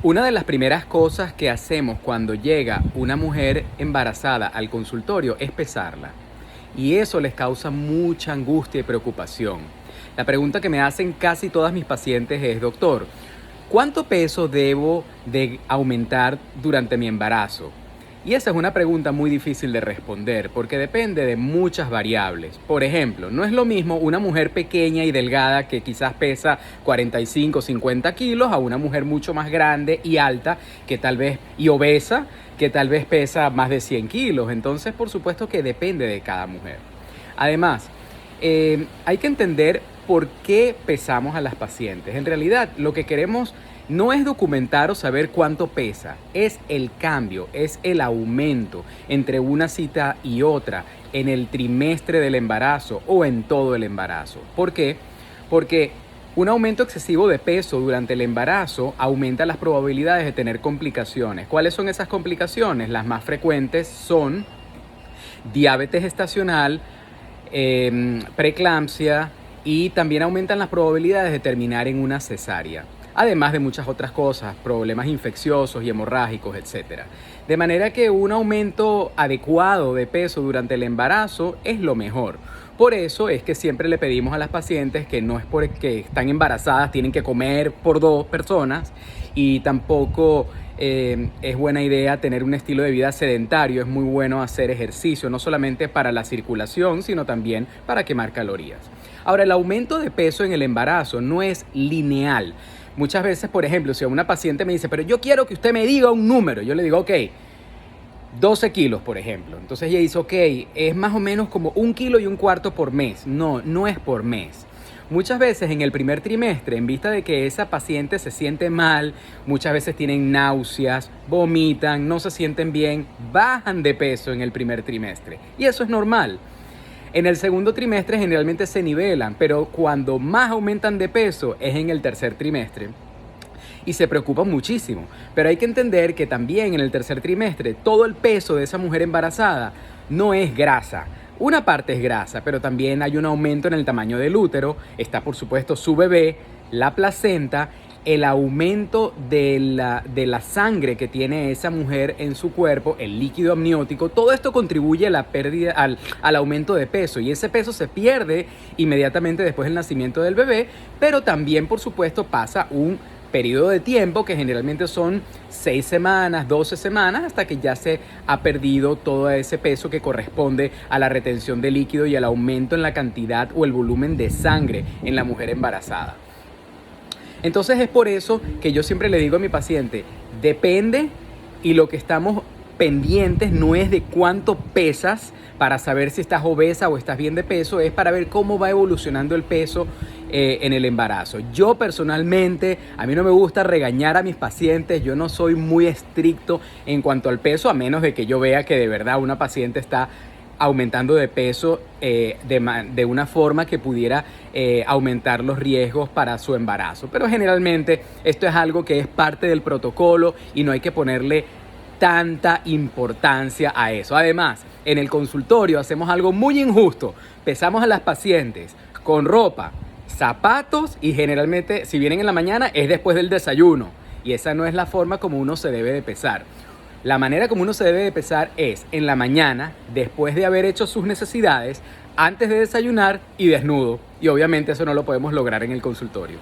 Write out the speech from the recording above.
Una de las primeras cosas que hacemos cuando llega una mujer embarazada al consultorio es pesarla. Y eso les causa mucha angustia y preocupación. La pregunta que me hacen casi todas mis pacientes es: doctor, ¿cuánto peso debo de aumentar durante mi embarazo? Y esa es una pregunta muy difícil de responder porque depende de muchas variables. Por ejemplo, no es lo mismo una mujer pequeña y delgada que quizás pesa 45 o 50 kilos a una mujer mucho más grande y alta y obesa que tal vez pesa más de 100 kilos. Entonces, por supuesto que depende de cada mujer. Además, hay que entender por qué pesamos a las pacientes. En realidad, lo que queremos no es documentar o saber cuánto pesa, es el cambio, es el aumento entre una cita y otra en el trimestre del embarazo o en todo el embarazo. ¿Por qué? Porque un aumento excesivo de peso durante el embarazo aumenta las probabilidades de tener complicaciones. ¿Cuáles son esas complicaciones? Las más frecuentes son diabetes gestacional, preeclampsia, y también aumentan las probabilidades de terminar en una cesárea. Además de muchas otras cosas, problemas infecciosos y hemorrágicos, etc. De manera que un aumento adecuado de peso durante el embarazo es lo mejor. Por eso es que siempre le pedimos a las pacientes que no es porque están embarazadas, tienen que comer por 2 personas, y tampoco es buena idea tener un estilo de vida sedentario. Es muy bueno hacer ejercicio, no solamente para la circulación, sino también para quemar calorías. Ahora, el aumento de peso en el embarazo no es lineal. Muchas veces, por ejemplo, si una paciente me dice: pero yo quiero que usted me diga un número, yo le digo: ok, 12 kilos, por ejemplo. Entonces ella dice: ok, es más o menos como 1,25 kilos por mes. No, no es por mes. Muchas veces en el primer trimestre, en vista de que esa paciente se siente mal, muchas veces tienen náuseas, vomitan, no se sienten bien, bajan de peso en el primer trimestre. Y eso es normal. En el segundo trimestre generalmente se nivelan, pero cuando más aumentan de peso es en el tercer trimestre. Y se preocupan muchísimo. Pero hay que entender que también en el tercer trimestre todo el peso de esa mujer embarazada no es grasa. Una parte es grasa, pero también hay un aumento en el tamaño del útero. Está, por supuesto, su bebé, la placenta, el aumento de la sangre que tiene esa mujer en su cuerpo, el líquido amniótico. Todo esto contribuye a la pérdida, al aumento de peso, y ese peso se pierde inmediatamente después del nacimiento del bebé, pero también, por supuesto, pasa un periodo de tiempo que generalmente son 6 semanas, 12 semanas, hasta que ya se ha perdido todo ese peso que corresponde a la retención de líquido y al aumento en la cantidad o el volumen de sangre en la mujer embarazada. Entonces es por eso que yo siempre le digo a mi paciente: depende, y lo que estamos pendientes no es de cuánto pesas para saber si estás obesa o estás bien de peso, es para ver cómo va evolucionando el peso en el embarazo. Yo personalmente, a mí no me gusta regañar a mis pacientes, yo no soy muy estricto en cuanto al peso, a menos de que yo vea que de verdad una paciente está aumentando de peso de una forma que pudiera aumentar los riesgos para su embarazo. Pero generalmente esto es algo que es parte del protocolo y no hay que ponerle tanta importancia a eso. Además, en el consultorio hacemos algo muy injusto: pesamos a las pacientes con ropa, zapatos, y generalmente, si vienen en la mañana, es después del desayuno, y esa no es la forma como uno se debe de pesar. La manera como uno se debe de pesar es en la mañana, después de haber hecho sus necesidades, antes de desayunar y desnudo. Y obviamente eso no lo podemos lograr en el consultorio.